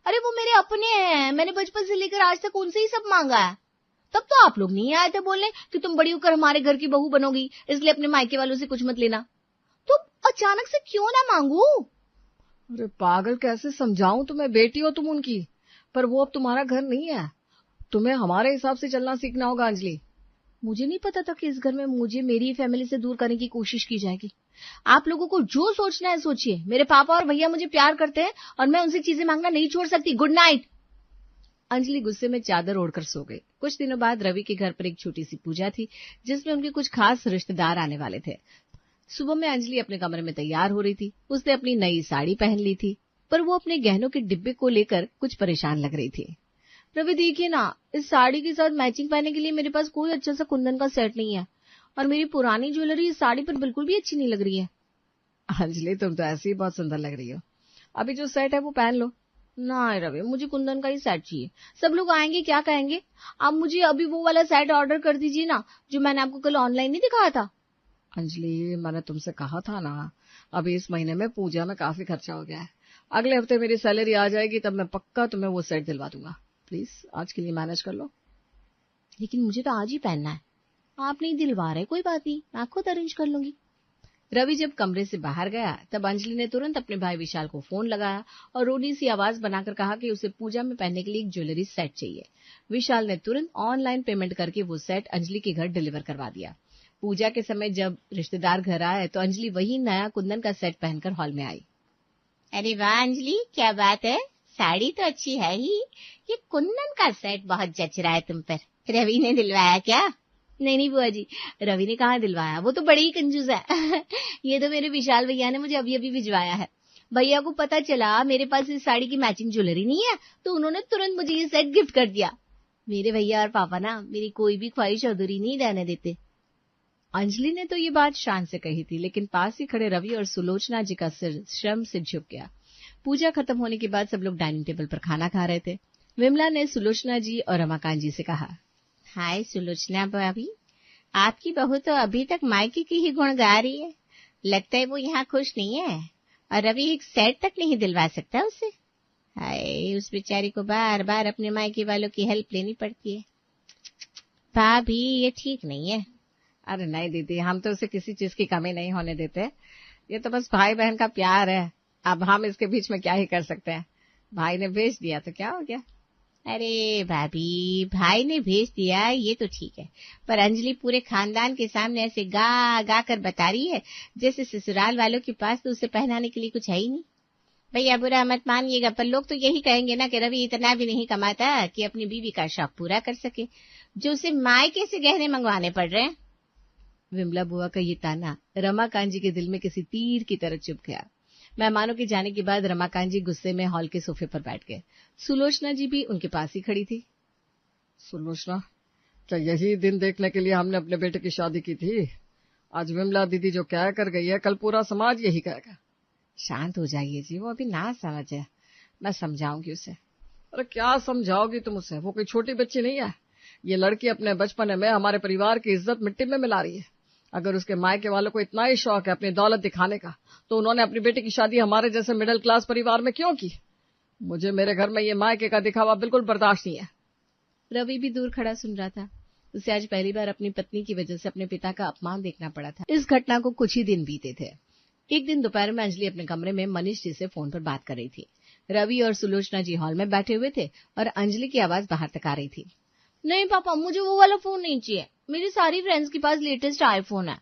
अरे वो मेरे अपने हैं, मैंने बचपन से लेकर आज तक उनसे ही सब मांगा है। तब तो आप लोग नहीं आए थे बोलने कि तुम बड़ी होकर हमारे घर की बहू बनोगी, इसलिए अपने मायके वालों से कुछ मत लेना। तो अचानक से क्यों ना मांगू? अरे पागल, कैसे समझाऊं तुम्हें? बेटी हो तुम उनकी, पर वो अब तुम्हारा घर नहीं है। तुम्हें हमारे हिसाब से चलना सीखना होगा अंजलि। मुझे नहीं पता था कि इस घर में मुझे मेरी फैमिली से दूर करने की कोशिश की जाएगी। आप लोगों को जो सोचना है सोचिए। मेरे पापा और भैया मुझे प्यार करते हैं और मैं उनसे चीजें मांगना नहीं छोड़ सकती। Good night. अंजलि गुस्से में चादर ओढ़कर सो गई। कुछ दिनों बाद रवि के घर पर एक छोटी सी पूजा थी जिसमें उनके कुछ खास रिश्तेदार आने वाले थे। सुबह में अंजलि अपने कमरे में तैयार हो रही थी। उसने अपनी नई साड़ी पहन ली थी, पर वो अपने गहनों के डिब्बे को लेकर कुछ परेशान लग रही थी। रवि देखिए ना, इस साड़ी के साथ मैचिंग पहनने के लिए मेरे पास कोई अच्छा सा कुंदन का सेट नहीं है और मेरी पुरानी ज्वेलरी इस साड़ी पर बिल्कुल भी अच्छी नहीं लग रही है। अंजलि तुम तो ऐसे ही बहुत सुंदर लग रही हो। अभी जो सेट है वो पहन लो। ना रवि, मुझे कुंदन का ही सेट चाहिए। सब लोग आएंगे, क्या कहेंगे? आप मुझे अभी वो वाला सेट ऑर्डर कर दीजिए ना जो मैंने आपको कल ऑनलाइन नहीं दिखाया था। अंजलि मैंने तुमसे कहा था ना, अभी इस महीने में पूजा में काफी खर्चा हो गया है। अगले हफ्ते मेरी सैलरी आ जाएगी तब मैं पक्का तुम्हें वो सेट दिलवा दूंगा। प्लीज आज के लिए मैनेज कर लो। लेकिन मुझे तो आज ही पहनना है। आप नहीं दिलवा रहे, कोई बात नहीं, मैं खुद अरेंज कर लूंगी। रवि जब कमरे से बाहर गया तब अंजलि ने तुरंत अपने भाई विशाल को फोन लगाया और रोनी सी आवाज बनाकर कहा कि उसे पूजा में पहनने के लिए एक ज्वेलरी सेट चाहिए। विशाल ने तुरंत ऑनलाइन पेमेंट करके वो सेट अंजलि के घर डिलीवर करवा दिया। पूजा के समय जब रिश्तेदार घर आए तो अंजलि वही नया कुंदन का सेट पहनकर हॉल में आई। अरे वाह अंजलि, क्या बात है, साड़ी तो अच्छी है ही, ये कुंदन का सेट बहुत जच रहा है तुम पर। रवि ने दिलवाया क्या? नहीं बुआ जी, रवि ने कहाँ दिलवाया, वो तो बड़ी ही कंजूस है। ये तो मेरे विशाल भैया ने मुझे अभी अभी भिजवाया है। भैया को पता चला मेरे पास इस साड़ी की मैचिंग ज्वेलरी नहीं है तो उन्होंने तुरंत मुझे ये सेट गिफ्ट कर दिया। मेरे भैया और पापा ना मेरी कोई भी ख्वाहिश अधूरी नहीं रहने देते। अंजलि ने तो ये बात शान से कही थी, लेकिन पास ही खड़े रवि और सुलोचना जी का सिर शर्म से झुक गया। पूजा खत्म होने के बाद सब लोग डाइनिंग टेबल पर खाना खा रहे थे। विमला ने सुलोचना जी और रमाकांत जी से कहा, हाय सुलोचना भाभी, आपकी बहू तो अभी तक मायके की ही गुण गा रही है। लगता है वो यहाँ खुश नहीं है और रवि एक सेट तक नहीं दिलवा सकता उसे। हाय, उस बेचारी को बार बार अपने मायके वालों की हेल्प लेनी पड़ती है। भाभी ये ठीक नहीं है। अरे नहीं दीदी, हम तो उसे किसी चीज की कमी नहीं होने देते। ये तो बस भाई बहन का प्यार है। अब हम इसके बीच में क्या ही कर सकते हैं। भाई ने भेज दिया तो क्या हो गया। अरे भाभी, भाई ने भेज दिया ये तो ठीक है, पर अंजलि पूरे खानदान के सामने ऐसे गा गा कर बता रही है जैसे ससुराल वालों के पास तो उसे पहनाने के लिए कुछ है ही नहीं। भैया बुरा मत मानिएगा, पर लोग तो यही कहेंगे ना कि रवि इतना भी नहीं कमाता कि अपनी बीवी का शौक पूरा कर सके, जो उसे मायके से गहने मंगवाने पड़ रहे हैं। विमला बुआ का ये ताना रमाकांत जी के दिल में किसी तीर की तरह चुभ गया। मेहमानों के जाने के बाद रमाकांत जी गुस्से में हॉल के सोफे पर बैठ गए। सुलोचना जी भी उनके पास ही खड़ी थी। सुलोचना, क्या यही दिन देखने के लिए हमने अपने बेटे की शादी की थी? आज विमला दीदी जो कह कर गई है कल पूरा समाज यही कहेगा। शांत हो जाइए जी, वो अभी ना समझे, मैं समझाऊंगी उसे। अरे क्या समझाओगी तुम उसे? वो कोई छोटी बच्ची नहीं है। ये लड़की अपने बचपन में हमारे परिवार की इज्जत मिट्टी में मिला रही है। अगर उसके मायके वालों को इतना ही शौक है अपनी दौलत दिखाने का तो उन्होंने अपनी बेटी की शादी हमारे जैसे मिडिल क्लास परिवार में क्यों की? मुझे मेरे घर में ये मायके का दिखावा बिल्कुल बर्दाश्त नहीं है। रवि भी दूर खड़ा सुन रहा था। उसे आज पहली बार अपनी पत्नी की वजह से अपने पिता का अपमान देखना पड़ा था। इस घटना को कुछ ही दिन बीते थे। एक दिन दोपहर में अंजलि अपने कमरे में मनीष जी से फोन पर बात कर रही थी। रवि और सुलोचना जी हॉल में बैठे हुए थे और अंजलि की आवाज बाहर तक आ रही थी। नहीं पापा, मुझे वो वाला फोन नहीं चाहिए। मेरी सारी फ्रेंड्स के पास लेटेस्ट आईफोन है।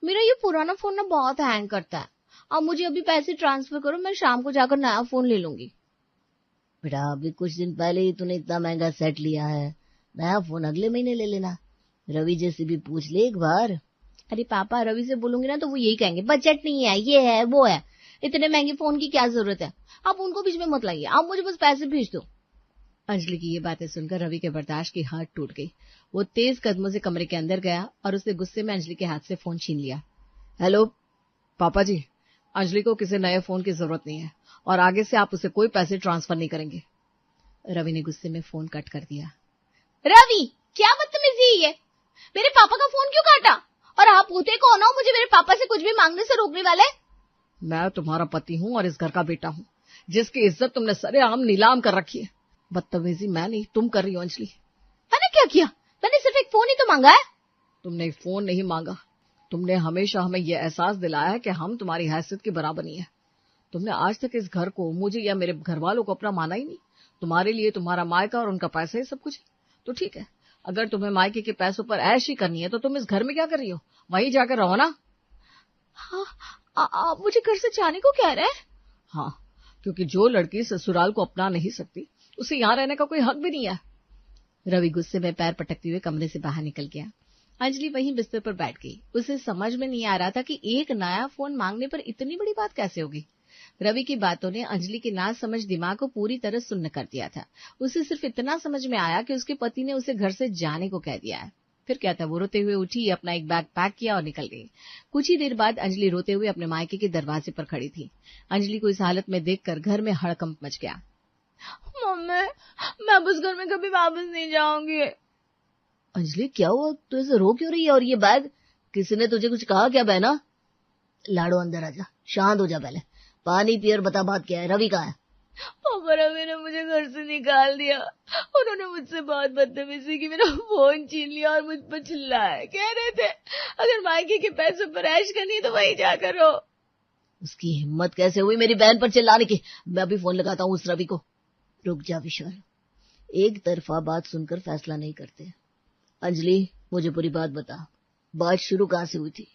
मेरा ये पुराना फोन ना बहुत हैंग करता है। अब मुझे अभी पैसे ट्रांसफर करो, मैं शाम को जाकर नया फोन ले लूंगी। बेटा, अभी कुछ दिन पहले ही तूने इतना महंगा सेट लिया है, नया फोन अगले महीने ले लेना। रवि जैसे भी पूछ ले एक बार। अरे पापा, रवि से बोलूंगी ना तो वो यही कहेंगे बजट नहीं है, ये है वो है, इतने महंगे फोन की क्या जरूरत है। आप उनको बीच में मत लाइए, आप मुझे बस पैसे भेज दो। अंजलि की ये बातें सुनकर रवि के बर्दाश्त की हद टूट गई। वो तेज कदमों से कमरे के अंदर गया और उसने गुस्से में अंजलि के हाथ से फोन छीन लिया। हेलो पापा जी, अंजलि को किसी नए फोन की जरूरत नहीं है और आगे से आप उसे कोई पैसे ट्रांसफर नहीं करेंगे। रवि ने गुस्से में फोन कट कर दिया। रवि, क्या बदतमीजी है ये? मेरे पापा का फोन क्यों काटा? और आप होते कौन हो मुझे मेरे पापा से कुछ भी मांगने से रोकने वाले? मैं तुम्हारा पति हूँ और इस घर का बेटा हूँ, जिसकी इज्जत तुमने सरेआम नीलाम कर रखी है। बदतमीजी मैं नहीं, तुम कर रही हो अंजलि। मैंने क्या किया? मैंने सिर्फ एक फोन ही तो मांगा है। तुमने एक फोन नहीं मांगा, तुमने हमेशा हमें यह एहसास दिलाया है कि हम तुम्हारी हैसियत की बराबर नहीं है। तुमने आज तक इस घर को, मुझे या मेरे घर वालों को अपना माना ही नहीं। तुम्हारे लिए तुम्हारा मायका और उनका पैसा ही सब कुछ है। तो ठीक है, अगर तुम्हें मायके के पैसों पर ऐश ही करनी है तो तुम इस घर में क्या कर रही हो? वहीं जाकर रहो ना। हाँ, आप मुझे घर से जाने को कह रहे हैं? हाँ, क्योंकि जो लड़की ससुराल को अपना नहीं सकती उसे यहाँ रहने का कोई हक भी नहीं है। रवि गुस्से में पैर पटकते हुए कमरे से बाहर निकल गया। अंजलि वहीं बिस्तर पर बैठ गई। उसे समझ में नहीं आ रहा था कि एक नया फोन मांगने पर इतनी बड़ी बात कैसे होगी। रवि की बातों ने अंजलि के नासमझ दिमाग को पूरी तरह सुन्न कर दिया था। उसे सिर्फ इतना समझ में आया कि उसके पति ने उसे घर से जाने को कह दिया है। फिर क्या था, वो रोते हुए उठी, अपना एक बैग पैक किया और निकल गई। कुछ ही देर बाद अंजलि रोते हुए अपने मायके के दरवाजे पर खड़ी थी। अंजलि को इस हालत में देखकर घर में हड़कंप मच गया। मम्मी, मैं अब उस घर में कभी वापस नहीं जाऊंगी। अंजलि क्या हुआ? तू ऐसे रो क्यों रही है? और ये बैग, किसी ने तुझे कुछ कहा क्या बहना? लाडो अंदर आजा, शांत हो जा, पहले पानी पी और बता बात क्या है। रवि कहाँ है? पापा, रवि ने मुझे घर से निकाल दिया। उन्होंने मुझसे बहुत बदतमीजी की, मेरा फोन छीन लिया और मुझ पर चिल्लाया। कह रहे थे अगर मायके के पैसों पर ऐश करनी है तो वहीं जाकर रो। उसकी हिम्मत कैसे हुई मेरी बहन पर चिल्लाने की? मैं अभी फोन लगाता हूँ उस रवि को। रुक जा विशाल, एक तरफा बात सुनकर फैसला नहीं करते। अंजलि, मुझे पूरी बात बता, बात शुरू कहाँ से हुई थी?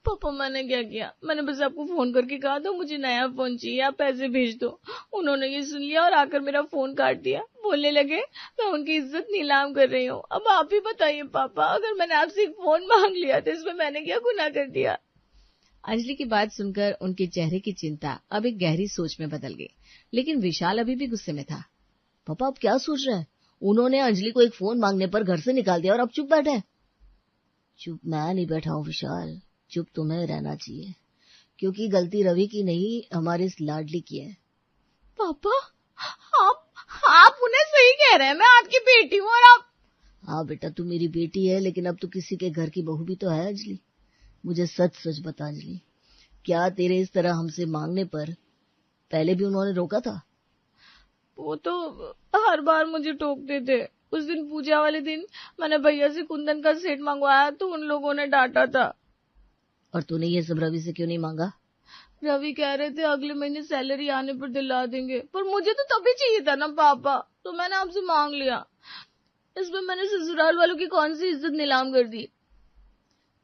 पापा, मैंने क्या किया? मैंने बस आपको फोन करके कहा था मुझे नया फोन चाहिए, आप पैसे भेज दो। उन्होंने ये सुन लिया और आकर मेरा फोन काट दिया। बोलने लगे मैं उनकी इज्जत नीलाम कर रही हूँ। अब आप ही बताइए पापा, अगर मैंने आपसे एक फोन मांग लिया तो इसमें मैंने क्या गुनाह कर दिया? अंजलि की बात सुनकर उनके चेहरे की चिंता अब एक गहरी सोच में बदल गई। लेकिन विशाल अभी भी गुस्से में था। पापा, आप क्या सोच रहे हैं? उन्होंने अंजलि को एक फोन मांगने पर घर से निकाल दिया और अब चुप बैठे। चुप मैं नहीं बैठा हूँ विशाल, चुप तुम्हें रहना चाहिए, क्योंकि गलती रवि की नहीं, हमारी इस लाडली की है। पापा, आप उन्हें सही कह रहे हैं। मैं आपकी बेटी हूँ और आप... हाँ बेटा, तू मेरी बेटी है, लेकिन अब तू किसी के घर की बहू भी तो है। अंजलि, मुझे सच सच बता अंजलि, क्या तेरे इस तरह हमसे मांगने पर पहले भी उन्होंने रोका था? वो तो हर बार मुझे टोकते थे। उस दिन पूजा वाले दिन मैंने भैया से कुंदन का सेट मंगवाया तो उन लोगों ने डांटा था। और तूने ये सब रवि से क्यों नहीं मांगा? रवि कह रहे थे अगले महीने सैलरी आने पर दिला देंगे, पर मुझे तो तभी चाहिए था ना पापा, तो मैंने आपसे मांग लिया। इसमें मैंने ससुराल वालों की कौन सी इज्जत नीलाम कर दी?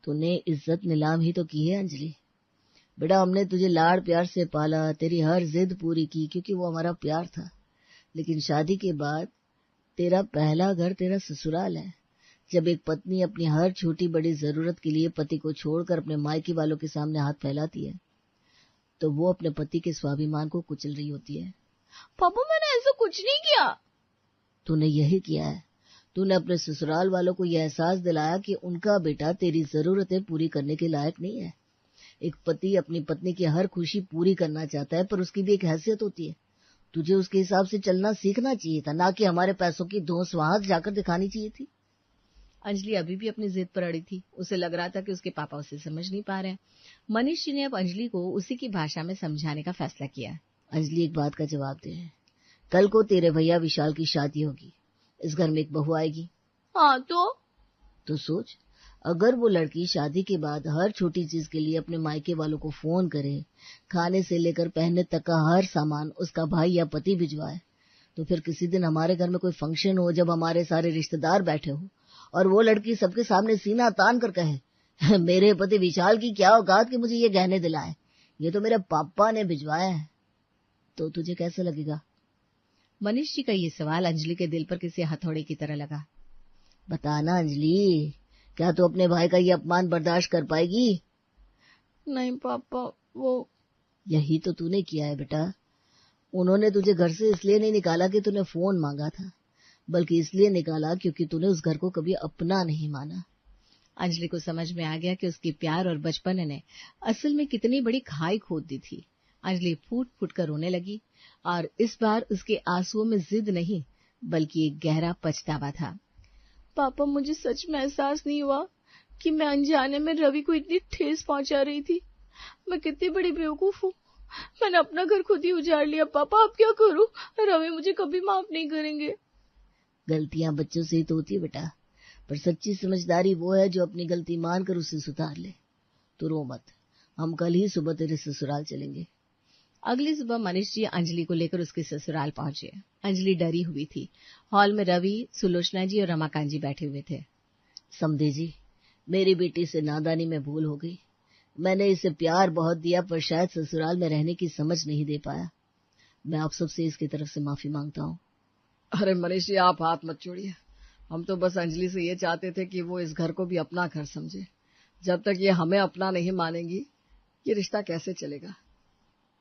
तूने इज्जत नीलाम ही तो की है अंजलि। बेटा, हमने तुझे लाड़ प्यार से पाला, तेरी हर जिद पूरी की क्योंकि वो हमारा प्यार था। लेकिन शादी के बाद तेरा पहला घर तेरा ससुराल है। जब एक पत्नी अपनी हर छोटी बड़ी जरूरत के लिए पति को छोड़कर अपने मायके वालों के सामने हाथ फैलाती है तो वो अपने पति के स्वाभिमान को कुचल रही होती है। पापा, मैंने ऐसा कुछ नहीं किया। तूने यही किया है। तूने अपने ससुराल वालों को यह एहसास दिलाया कि उनका बेटा तेरी जरूरतें पूरी करने के लायक नहीं है। एक पति अपनी पत्नी की हर खुशी पूरी करना चाहता है, पर उसकी भी एक हैसियत होती है। तुझे उसके हिसाब से चलना सीखना चाहिए था, ना कि हमारे पैसों की धौंस वहां जाकर दिखानी चाहिए थी। अंजलि अभी भी अपनी जिद पर अड़ी थी। उसे लग रहा था कि उसके पापा उसे समझ नहीं पा रहे हैं। मनीष जी ने अब अंजलि को उसी की भाषा में समझाने का फैसला किया। अंजलि, एक बात का जवाब दे। कल को तेरे भैया विशाल की शादी होगी, इस घर में एक बहू आएगी। हाँ तो सोच, अगर वो लड़की शादी के बाद हर छोटी चीज के लिए अपने मायके वालों को फोन करे, खाने से लेकर पहनने तक का हर सामान उसका भाई या पति भिजवाए, तो फिर किसी दिन हमारे घर में कोई फंक्शन हो, जब हमारे सारे रिश्तेदार बैठे हो और वो लड़की सबके सामने सीना तान कर कहे मेरे पति विशाल की क्या औकात कि मुझे ये गहने दिलाए, ये तो मेरे पापा ने भिजवाया है, तो तुझे कैसा लगेगा? मनीष जी का ये सवाल अंजलि के दिल पर किसी हथौड़े की तरह लगा। बताना अंजलि, क्या तू अपने भाई का ये अपमान बर्दाश्त कर पाएगी? नहीं पापा, वो... यही तो तूने किया है बेटा। उन्होंने तुझे घर से इसलिए नहीं निकाला कि तूने फोन मांगा था, बल्कि इसलिए निकाला क्योंकि तूने उस घर को कभी अपना नहीं माना। अंजलि को समझ में आ गया कि उसकी प्यार और बचपन ने असल में कितनी बड़ी खाई खोद दी थी। अंजलि फूट फूट कर रोने लगी और इस बार उसके आंसुओं में जिद नहीं बल्कि एक गहरा पछतावा था। पापा, मुझे सच में एहसास नहीं हुआ कि मैं अनजाने में रवि को इतनी ठेस पहुंचा रही थी। मैं कितनी बड़ी बेवकूफ हूँ। मैंने अपना घर खुद ही उजाड़ लिया। पापा, अब क्या करूं? रवि मुझे कभी माफ नहीं करेंगे। गलतियां बच्चों से ही तो होती है बेटा, पर सच्ची समझदारी वो है जो अपनी गलती मानकर उसे सुधार ले। तो रो मत, हम कल ही सुबह तेरे ससुराल चलेंगे। अगली सुबह मनीष जी अंजलि को लेकर उसके ससुराल पहुंचे। अंजलि डरी हुई थी। हॉल में रवि, सुलोचना जी और रमाकांत जी बैठे हुए थे। समधे जी, मेरी बेटी से नादानी में भूल हो गई। मैंने इसे प्यार बहुत दिया, पर शायद ससुराल में रहने की समझ नहीं दे पाया। मैं आप सबसे इसकी तरफ से माफी मांगता हूँ। अरे मनीष जी, आप हाथ मत छोड़िए। हम तो बस अंजलि से ये चाहते थे कि वो इस घर को भी अपना घर समझे। जब तक ये हमें अपना नहीं मानेंगी, ये रिश्ता कैसे चलेगा?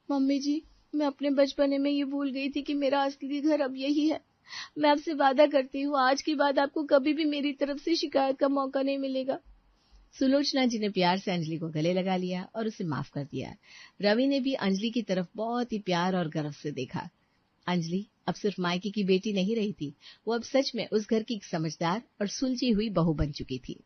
मम्मी जी, मैं अपने बचपने में ये भूल गई थी कि मेरा असली घर अब यही है। मैं आपसे वादा करती हूँ, आज के बाद आपको कभी भी मेरी तरफ से शिकायत का मौका नहीं मिलेगा। सुलोचना जी ने प्यार से अंजलि को गले लगा लिया और उसे माफ कर दिया। रवि ने भी अंजलि की तरफ बहुत ही प्यार और गर्व से देखा। अंजलि अब सिर्फ मायके की बेटी नहीं रही थी, वो अब सच में उस घर की एक समझदार और सुलझी हुई बहू बन चुकी थी।